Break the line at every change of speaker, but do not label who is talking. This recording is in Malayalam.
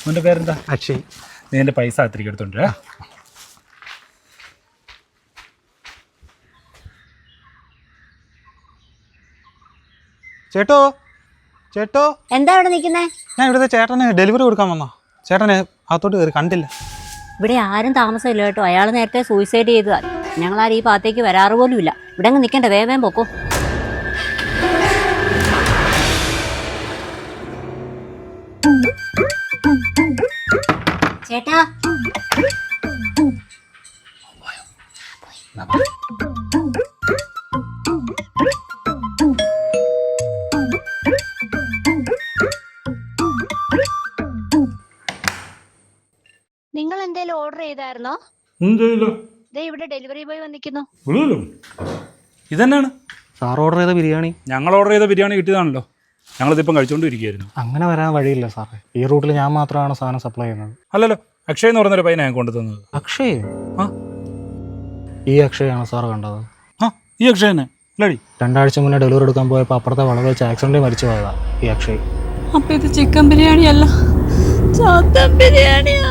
അവൻ്റെ പേരെന്താ?
അക്ഷയ്.
നീ എൻ്റെ പൈസ അത്തിരിക്ക് എടുത്തോണ്ട്.
ചേട്ടോ ചേട്ടോ,
എന്താ ഇവിടെ നിൽക്കുന്നേ?
ഞാൻ ഇവിടുത്തെ ചേട്ടന് ഡെലിവറി കൊടുക്കാൻ വന്നോ. ചേട്ടനെ അകത്തോട്ട് കയറി കണ്ടില്ല.
ഇവിടെ ആരും താമസമില്ല കേട്ടോ. അയാൾ നേരത്തെ സൂയിസൈഡ് ചെയ്തതാണ്. ഞങ്ങളാരും ഈ ഭാഗത്തേക്ക് വരാറ് പോലും ഇല്ല. ഇവിടെ അങ്ങ് നിൽക്കണ്ട, വേഗം പൊക്കോ. ചേട്ടാ, നിങ്ങൾ എന്തേലും ഓർഡർ ചെയ്തായിരുന്നോ? ഇവിടെ ഡെലിവറി ബോയ് വന്നിരിക്കുന്നു.
ഇതന്നെയാണ്
സാർ ഓർഡർ ചെയ്ത ബിരിയാണി.
ഞങ്ങൾ ഓർഡർ ചെയ്ത ബിരിയാണി കിട്ടിയതാണല്ലോ. ഞങ്ങളിതിപ്പം കഴിച്ചുകൊണ്ടിരിക്കുകയായിരുന്നു.
അങ്ങനെ വരാൻ വഴിയില്ല സാറേ. ഈ റൂട്ടിൽ ഞാൻ മാത്രമാണ് സാധനം സപ്ലൈ ചെയ്യുന്നത്.
അല്ലല്ലോ, അക്ഷയ് എന്ന് പറഞ്ഞൊരു പയ്യനെ ഞാൻ കൊണ്ടു തന്നത്.
അക്ഷയ്?
ആ,
ഈ അക്ഷയാണ് സാർ കണ്ടത്.
ആ, ഈ അക്ഷയ് തന്നെ അല്ലടി.
2 ആഴ്ച മുന്നേ ഡെലിവറി എടുക്കാൻ പോയപ്പോൾ അപ്പുറത്തെ വളവ് വെച്ച് ആക്സിഡന്റ് മരിച്ചു പോയതാ ഈ അക്ഷയ്.
അപ്പൊ ഇത് ചിക്കൻ ബിരിയാണി അല്ല, ചാത്തൻ ബിരിയാണിയാ.